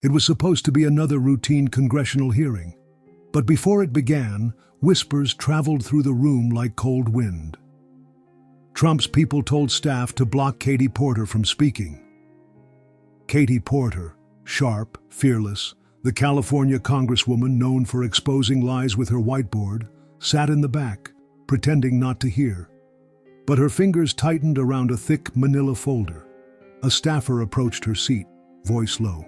It was supposed to be another routine congressional hearing. But before it began, whispers traveled through the room like cold wind. Trump's people told staff to block Katie Porter from speaking. Katie Porter, sharp, fearless, the California congresswoman known for exposing lies with her whiteboard, sat in the back, pretending not to hear. But her fingers tightened around a thick manila folder. A staffer approached her seat, voice low.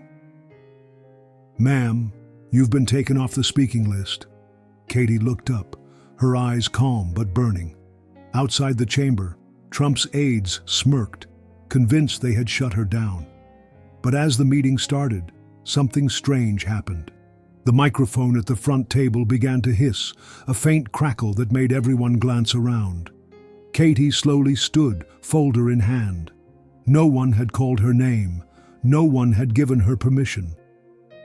"Ma'am, you've been taken off the speaking list." Katie looked up, her eyes calm but burning. Outside the chamber, Trump's aides smirked, convinced they had shut her down. But as the meeting started, something strange happened. The microphone at the front table began to hiss, a faint crackle that made everyone glance around. Katie slowly stood, folder in hand. No one had called her name. No one had given her permission.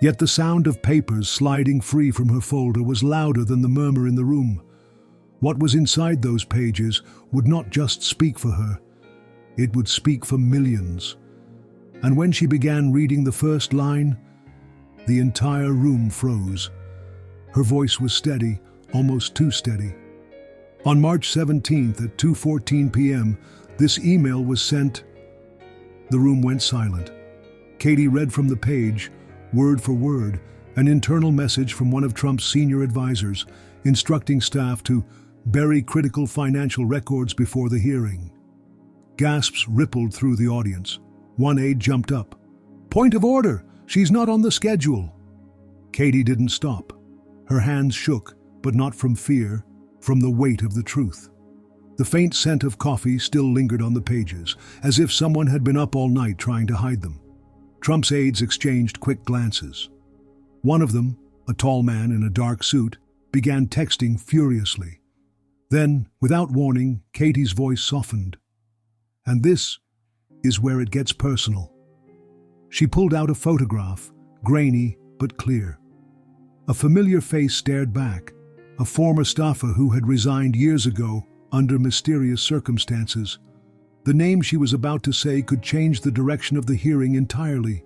Yet the sound of papers sliding free from her folder was louder than the murmur in the room. What was inside those pages would not just speak for her. It would speak for millions. And when she began reading the first line, the entire room froze. Her voice was steady, almost too steady. On March 17th at 2:14 p.m., this email was sent. The room went silent. Katie read from the page, word for word, an internal message from one of Trump's senior advisors, instructing staff to bury critical financial records before the hearing. Gasps rippled through the audience. One aide jumped up. "Point of order! She's not on the schedule!" Katie didn't stop. Her hands shook, but not from fear, from the weight of the truth. The faint scent of coffee still lingered on the pages, as if someone had been up all night trying to hide them. Trump's aides exchanged quick glances. One of them, a tall man in a dark suit, began texting furiously. Then, without warning, Katie's voice softened. "And this is where it gets personal." She pulled out a photograph, grainy but clear. A familiar face stared back, a former staffer who had resigned years ago under mysterious circumstances. The name she was about to say could change the direction of the hearing entirely.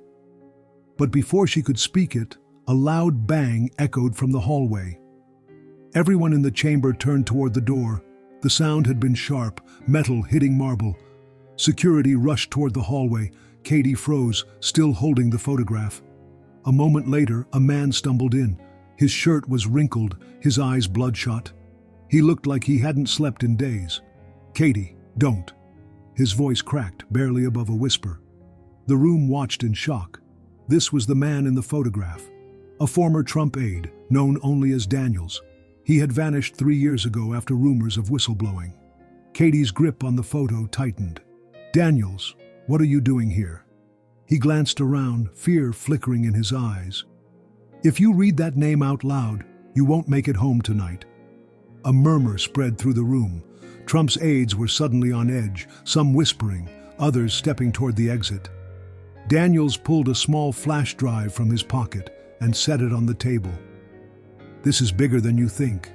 But before she could speak it, a loud bang echoed from the hallway. Everyone in the chamber turned toward the door. The sound had been sharp, metal hitting marble. Security rushed toward the hallway. Katie froze, still holding the photograph. A moment later, a man stumbled in. His shirt was wrinkled, his eyes bloodshot. He looked like he hadn't slept in days. "Katie, don't." His voice cracked, barely above a whisper. The room watched in shock. This was the man in the photograph, a former Trump aide, known only as Daniels. He had vanished 3 years ago after rumors of whistleblowing. Katie's grip on the photo tightened. "Daniels, what are you doing here?" He glanced around, fear flickering in his eyes. "If you read that name out loud, you won't make it home tonight." A murmur spread through the room. Trump's aides were suddenly on edge, some whispering, others stepping toward the exit. Daniels pulled a small flash drive from his pocket and set it on the table. "This is bigger than you think."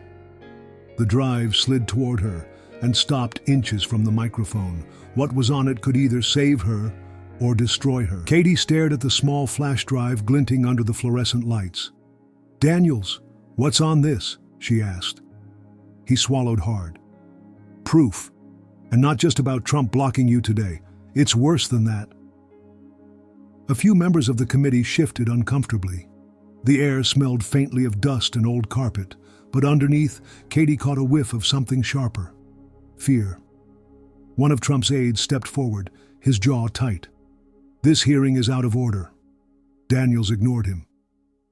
The drive slid toward her and stopped inches from the microphone. What was on it could either save her or destroy her. Katie stared at the small flash drive glinting under the fluorescent lights. "Daniels, what's on this?" she asked. He swallowed hard. "Proof. And not just about Trump blocking you today. It's worse than that." A few members of the committee shifted uncomfortably. The air smelled faintly of dust and old carpet, but underneath, Katie caught a whiff of something sharper. Fear. One of Trump's aides stepped forward, his jaw tight. "This hearing is out of order." Daniels ignored him.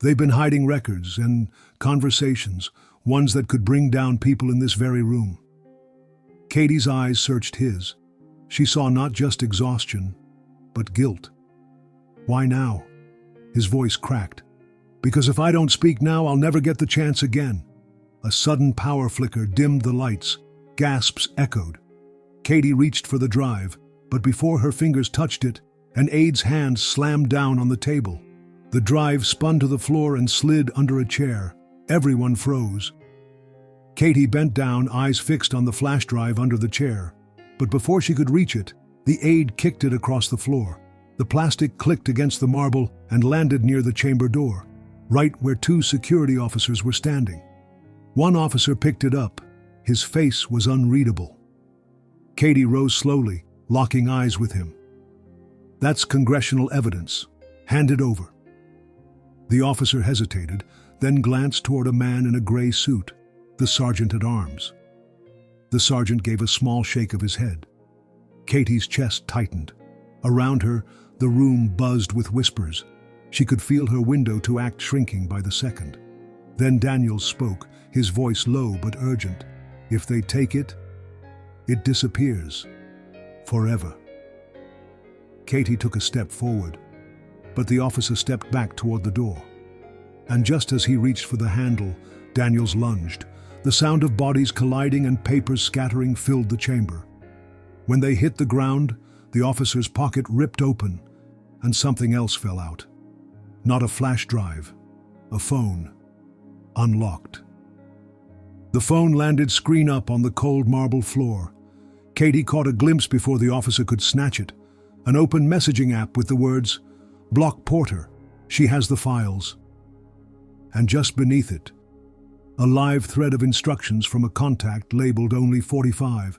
"They've been hiding records and conversations, ones that could bring down people in this very room." Katie's eyes searched his. She saw not just exhaustion, but guilt. "Why now?" His voice cracked. "Because if I don't speak now, I'll never get the chance again." A sudden power flicker dimmed the lights. Gasps echoed. Katie reached for the drive, but before her fingers touched it, an aide's hand slammed down on the table. The drive spun to the floor and slid under a chair. Everyone froze. Katie bent down, eyes fixed on the flash drive under the chair. But before she could reach it, the aide kicked it across the floor. The plastic clicked against the marble and landed near the chamber door, right where two security officers were standing. One officer picked it up. His face was unreadable. Katie rose slowly, locking eyes with him. "That's congressional evidence. Hand it over." The officer hesitated, then glanced toward a man in a gray suit, the sergeant-at-arms. The sergeant gave a small shake of his head. Katie's chest tightened. Around her, the room buzzed with whispers. She could feel her window to act shrinking by the second. Then Daniel spoke, his voice low but urgent. "If they take it, it disappears. Forever." Katie took a step forward, but the officer stepped back toward the door. And just as he reached for the handle, Daniels lunged. The sound of bodies colliding and papers scattering filled the chamber. When they hit the ground, the officer's pocket ripped open, and something else fell out. Not a flash drive, a phone, unlocked. The phone landed screen up on the cold marble floor. Katie caught a glimpse before the officer could snatch it. An open messaging app with the words, "Block Porter, she has the files." And just beneath it, a live thread of instructions from a contact labeled only 45.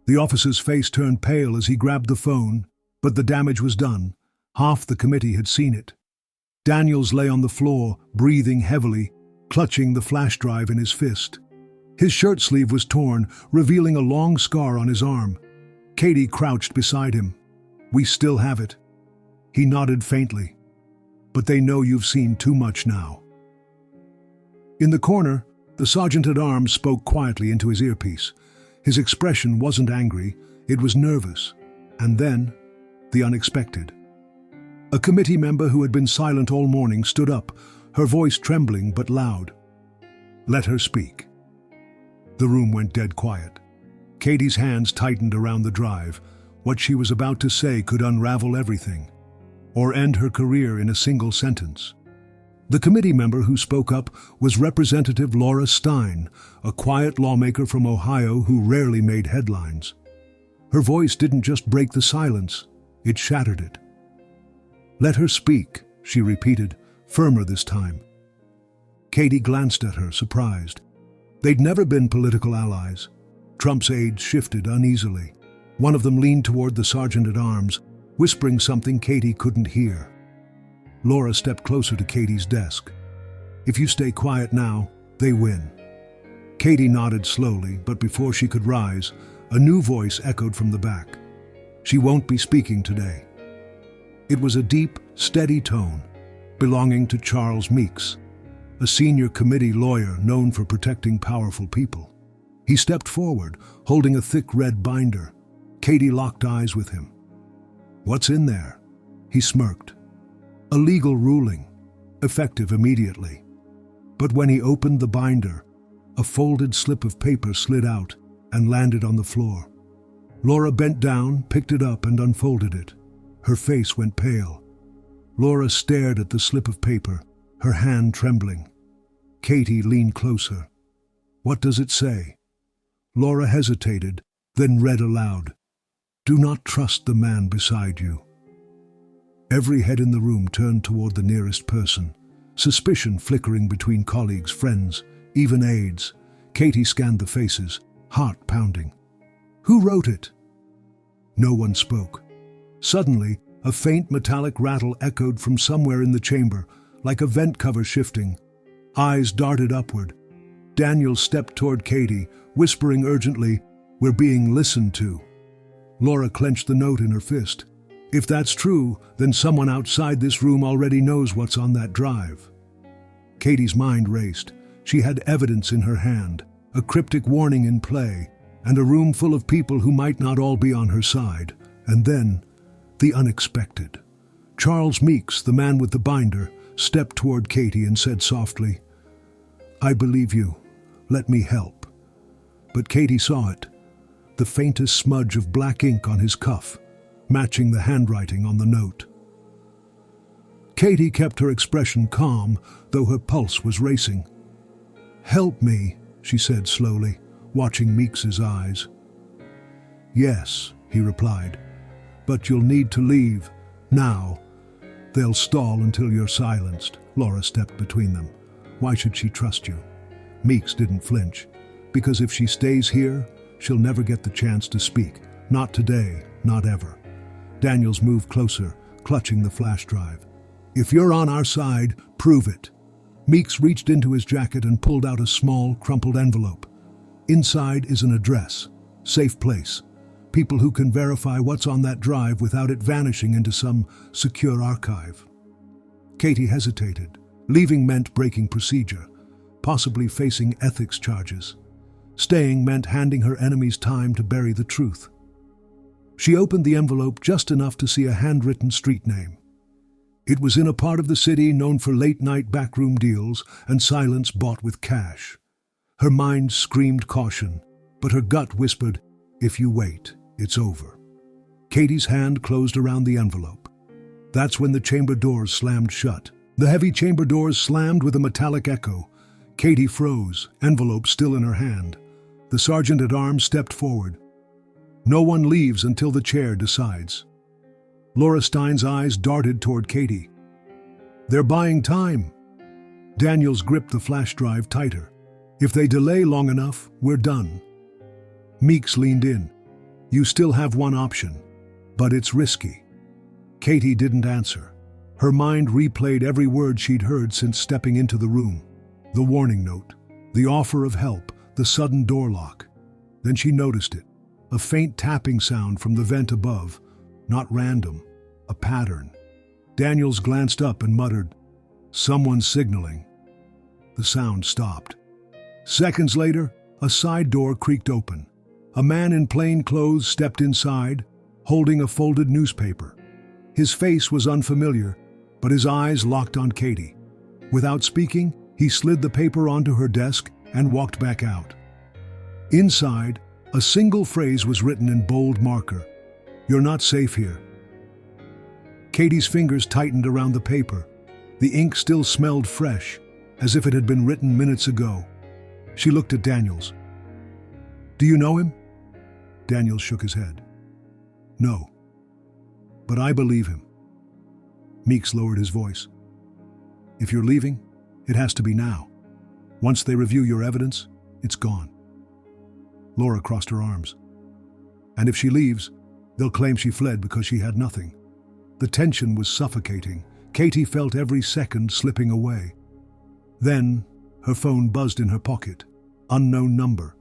The officer's face turned pale as he grabbed the phone, but the damage was done. Half the committee had seen it. Daniels lay on the floor, breathing heavily, clutching the flash drive in his fist. His shirt sleeve was torn, revealing a long scar on his arm. Katie crouched beside him. "We still have it." He nodded faintly. "But they know you've seen too much now." In the corner, the sergeant-at-arms spoke quietly into his earpiece. His expression wasn't angry, it was nervous. And then, the unexpected. A committee member who had been silent all morning stood up, her voice trembling but loud. "Let her speak." The room went dead quiet. Katie's hands tightened around the drive. What she was about to say could unravel everything, or end her career in a single sentence. The committee member who spoke up was Representative Laura Stein, a quiet lawmaker from Ohio who rarely made headlines. Her voice didn't just break the silence, it shattered it. "Let her speak," she repeated, firmer this time. Katie glanced at her, surprised. They'd never been political allies. Trump's aides shifted uneasily. One of them leaned toward the sergeant-at-arms, whispering something Katie couldn't hear. Laura stepped closer to Katie's desk. "If you stay quiet now, they win." Katie nodded slowly, but before she could rise, a new voice echoed from the back. "She won't be speaking today." It was a deep, steady tone, belonging to Charles Meeks, a senior committee lawyer known for protecting powerful people. He stepped forward, holding a thick red binder. Katie locked eyes with him. "What's in there?" He smirked. "A legal ruling, effective immediately." But when he opened the binder, a folded slip of paper slid out and landed on the floor. Laura bent down, picked it up, and unfolded it. Her face went pale. Laura stared at the slip of paper, her hand trembling. Katie leaned closer. "What does it say?" Laura hesitated, then read aloud. "Do not trust the man beside you." Every head in the room turned toward the nearest person, suspicion flickering between colleagues, friends, even aides. Katie scanned the faces, heart pounding. "Who wrote it?" No one spoke. Suddenly, a faint metallic rattle echoed from somewhere in the chamber, like a vent cover shifting. Eyes darted upward. Daniel stepped toward Katie, whispering urgently, "We're being listened to." Laura clenched the note in her fist. If that's true, then someone outside this room already knows what's on that drive. Katie's mind raced. She had evidence in her hand, a cryptic warning in play, and a room full of people who might not all be on her side. And then, the unexpected. Charles Meeks, the man with the binder, stepped toward Katie and said softly, "I believe you. Let me help." But Katie saw it, the faintest smudge of black ink on his cuff, matching the handwriting on the note. Katie kept her expression calm, though her pulse was racing. "Help me," she said slowly, watching Meeks's eyes. "Yes," he replied, "but you'll need to leave. Now, they'll stall until you're silenced. Laura stepped between them. Why should she trust you? Meeks didn't flinch. Because if she stays here, she'll never get the chance to speak. Not today, not ever. Daniels moved closer, clutching the flash drive. If you're on our side, prove it. Meeks reached into his jacket and pulled out a small, crumpled envelope. Inside is an address. Safe place. People who can verify what's on that drive without it vanishing into some secure archive. Katie hesitated. Leaving meant breaking procedure, possibly facing ethics charges. Staying meant handing her enemies time to bury the truth. She opened the envelope just enough to see a handwritten street name. It was in a part of the city known for late-night backroom deals and silence bought with cash. Her mind screamed caution, but her gut whispered, if you wait, it's over. Katie's hand closed around the envelope. That's when the chamber doors slammed shut. The heavy chamber doors slammed with a metallic echo. Katie froze, envelope still in her hand. The sergeant-at-arms stepped forward. No one leaves until the chair decides. Laura Stein's eyes darted toward Katie. They're buying time. Daniels gripped the flash drive tighter. If they delay long enough, we're done. Meeks leaned in. You still have one option, but it's risky. Katie didn't answer. Her mind replayed every word she'd heard since stepping into the room. The warning note, the offer of help, the sudden door lock. Then she noticed it. A faint tapping sound from the vent above. Not random, a pattern. Daniels glanced up and muttered, "Someone's signaling." The sound stopped. Seconds later, a side door creaked open. A man in plain clothes stepped inside, holding a folded newspaper. His face was unfamiliar, but his eyes locked on Katie. Without speaking, he slid the paper onto her desk and walked back out. Inside, a single phrase was written in bold marker. "You're not safe here." Katie's fingers tightened around the paper. The ink still smelled fresh, as if it had been written minutes ago. She looked at Daniels. "Do you know him?" Daniels shook his head. "No. But I believe him." Meeks lowered his voice. "If you're leaving, it has to be now. Once they review your evidence, it's gone." Laura crossed her arms. "And if she leaves, they'll claim she fled because she had nothing." The tension was suffocating. Katie felt every second slipping away. Then, her phone buzzed in her pocket. Unknown number.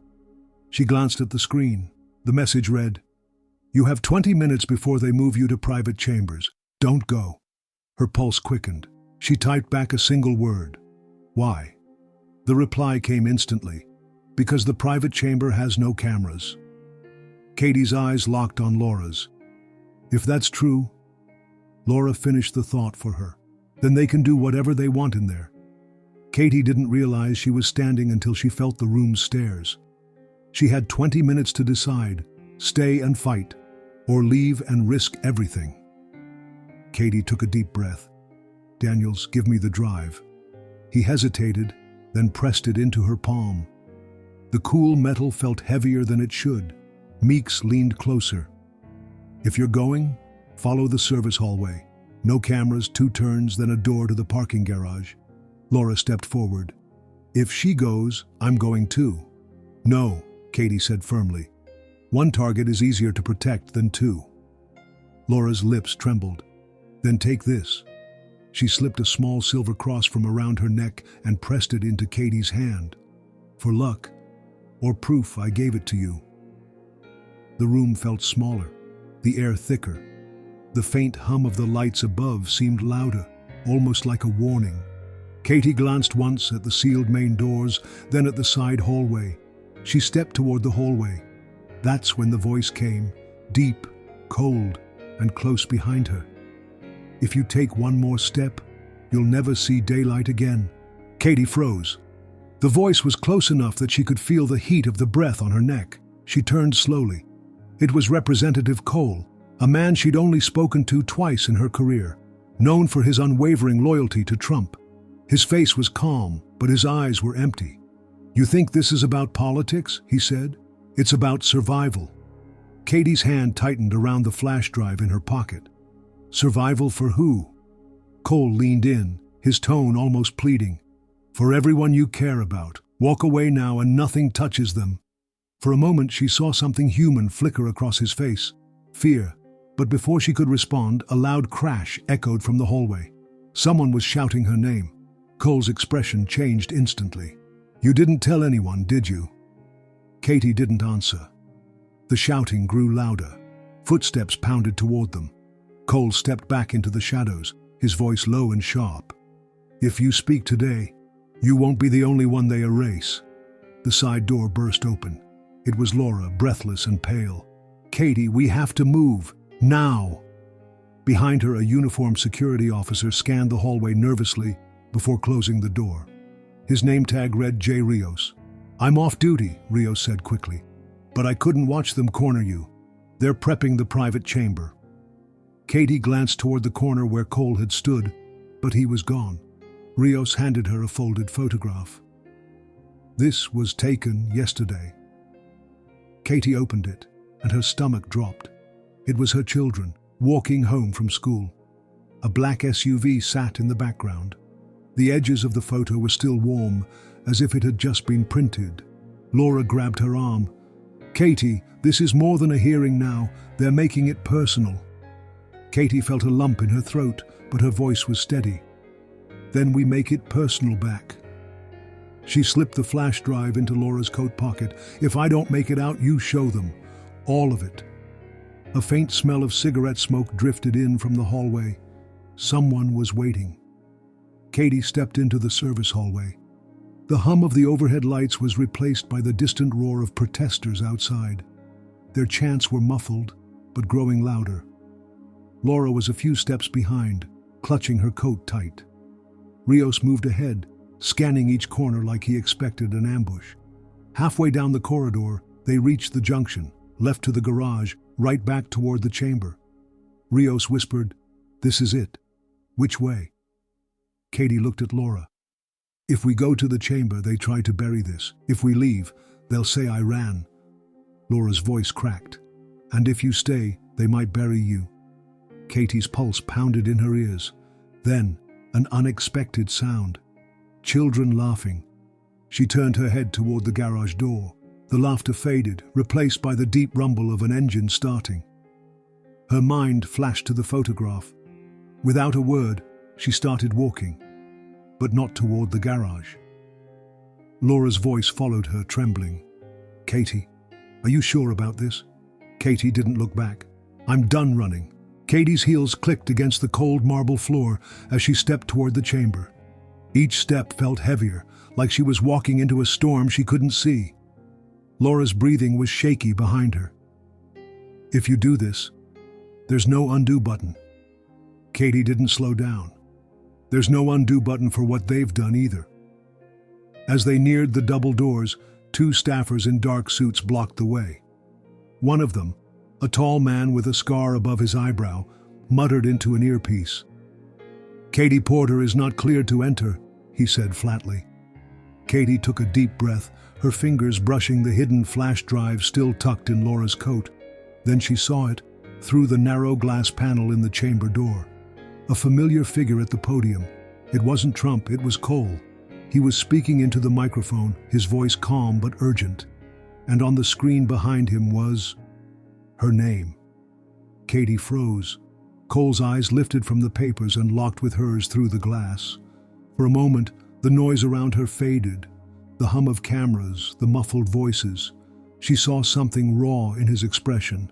She glanced at the screen. The message read, "You have 20 minutes before they move you to private chambers. Don't go." Her pulse quickened. She typed back a single word. "Why?" The reply came instantly. "Because the private chamber has no cameras." Katie's eyes locked on Laura's. "If that's true," Laura finished the thought for her, "then they can do whatever they want in there." Katie didn't realize she was standing until she felt the room's stairs. She had 20 minutes to decide, stay and fight, or leave and risk everything. Katie took a deep breath. "Daniels, give me the drive." He hesitated, then pressed it into her palm. The cool metal felt heavier than it should. Meeks leaned closer. "If you're going, follow the service hallway. No cameras, 2 turns, then a door to the parking garage." Laura stepped forward. "If she goes, I'm going too." "No," Katie said firmly. "One target is easier to protect than 2. Laura's lips trembled. "Then take this." She slipped a small silver cross from around her neck and pressed it into Katie's hand. "For luck, or proof I gave it to you." The room felt smaller, the air thicker. The faint hum of the lights above seemed louder, almost like a warning. Katie glanced once at the sealed main doors, then at the side hallway. She stepped toward the hallway. That's when the voice came, deep, cold, and close behind her. "If you take one more step, you'll never see daylight again." Katie froze. The voice was close enough that she could feel the heat of the breath on her neck. She turned slowly. It was Representative Cole, a man she'd only spoken to twice in her career, known for his unwavering loyalty to Trump. His face was calm, but his eyes were empty. "You think this is about politics?" he said. "It's about survival." Katie's hand tightened around the flash drive in her pocket. Survival for who? Cole leaned in, his tone almost pleading. For everyone you care about. Walk away now and nothing touches them. For a moment she saw something human flicker across his face. Fear. But before she could respond, a loud crash echoed from the hallway. Someone was shouting her name. Cole's expression changed instantly. You didn't tell anyone, did you? Katie didn't answer. The shouting grew louder. Footsteps pounded toward them. Cole stepped back into the shadows, his voice low and sharp. If you speak today, you won't be the only one they erase. The side door burst open. It was Laura, breathless and pale. Katie, we have to move. Now! Behind her, a uniformed security officer scanned the hallway nervously before closing the door. His name tag read J. Rios. I'm off duty, Rios said quickly. But I couldn't watch them corner you. They're prepping the private chamber. Katie glanced toward the corner where Cole had stood, but he was gone. Rios handed her a folded photograph. This was taken yesterday. Katie opened it, and her stomach dropped. It was her children, walking home from school. A black SUV sat in the background. The edges of the photo were still warm, as if it had just been printed. Laura grabbed her arm. Katie, this is more than a hearing now. They're making it personal. Katie felt a lump in her throat, but her voice was steady. Then we make it personal back. She slipped the flash drive into Laura's coat pocket. If I don't make it out, you show them. All of it. A faint smell of cigarette smoke drifted in from the hallway. Someone was waiting. Katie stepped into the service hallway. The hum of the overhead lights was replaced by the distant roar of protesters outside. Their chants were muffled, but growing louder. Laura was a few steps behind, clutching her coat tight. Rios moved ahead, scanning each corner like he expected an ambush. Halfway down the corridor, they reached the junction, left to the garage, right back toward the chamber. Rios whispered, "This is it. Which way?" Katie looked at Laura. "If we go to the chamber, they try to bury this. If we leave, they'll say I ran." Laura's voice cracked. "And if you stay, they might bury you." Katie's pulse pounded in her ears. Then, an unexpected sound. Children laughing. She turned her head toward the garage door. The laughter faded, replaced by the deep rumble of an engine starting. Her mind flashed to the photograph. Without a word, she started walking, but not toward the garage. Laura's voice followed her, trembling. "Katie, are you sure about this?" Katie didn't look back. "I'm done running." Katie's heels clicked against the cold marble floor as she stepped toward the chamber. Each step felt heavier, like she was walking into a storm she couldn't see. Laura's breathing was shaky behind her. "If you do this, there's no undo button." Katie didn't slow down. "There's no undo button for what they've done either." As they neared the double doors, two staffers in dark suits blocked the way. One of them, a tall man with a scar above his eyebrow, muttered into an earpiece. "Katie Porter is not cleared to enter," he said flatly. Katie took a deep breath, her fingers brushing the hidden flash drive still tucked in Laura's coat. Then she saw it, through the narrow glass panel in the chamber door. A familiar figure at the podium. It wasn't Trump, it was Cole. He was speaking into the microphone, his voice calm but urgent. And on the screen behind him was her name. Katie froze. Cole's eyes lifted from the papers and locked with hers through the glass. For a moment, the noise around her faded. The hum of cameras, the muffled voices. She saw something raw in his expression.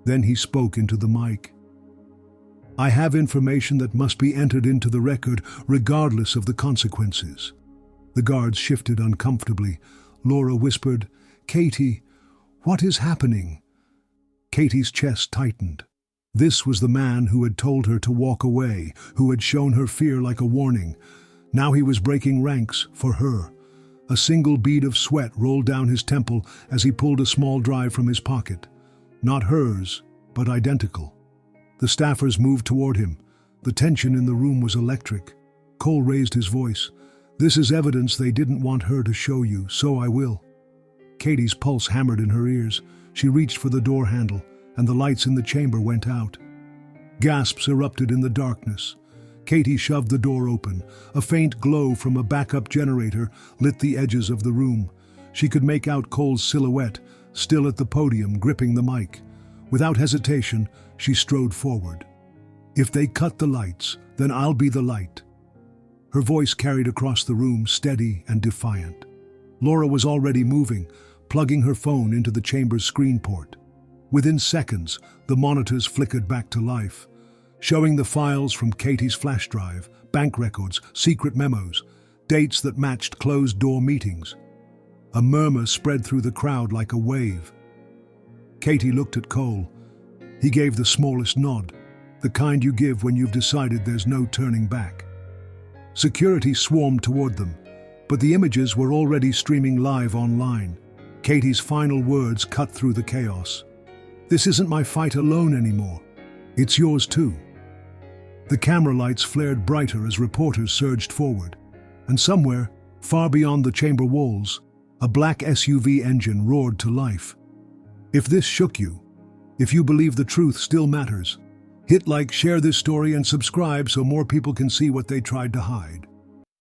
Then he spoke into the mic. "I have information that must be entered into the record, regardless of the consequences." The guards shifted uncomfortably. Laura whispered, "Katie, what is happening?" Katie's chest tightened. This was the man who had told her to walk away, who had shown her fear like a warning. Now he was breaking ranks for her. A single bead of sweat rolled down his temple as he pulled a small drive from his pocket. Not hers, but identical. The staffers moved toward him. The tension in the room was electric. Cole raised his voice. "This is evidence they didn't want her to show you, so I will." Katie's pulse hammered in her ears. She reached for the door handle, and the lights in the chamber went out. Gasps erupted in the darkness. Katie shoved the door open. A faint glow from a backup generator lit the edges of the room. She could make out Cole's silhouette, still at the podium, gripping the mic. Without hesitation, she strode forward. "If they cut the lights, then I'll be the light." Her voice carried across the room, steady and defiant. Laura was already moving, plugging her phone into the chamber's screen port. Within seconds, the monitors flickered back to life, showing the files from Katie's flash drive, bank records, secret memos, dates that matched closed-door meetings. A murmur spread through the crowd like a wave. Katie looked at Cole. He gave the smallest nod, the kind you give when you've decided there's no turning back. Security swarmed toward them, but the images were already streaming live online. Katie's final words cut through the chaos. "This isn't my fight alone anymore. It's yours too." The camera lights flared brighter as reporters surged forward, and somewhere, far beyond the chamber walls, a black SUV engine roared to life. If this shook you, if you believe the truth still matters, hit like, share this story, and subscribe so more people can see what they tried to hide.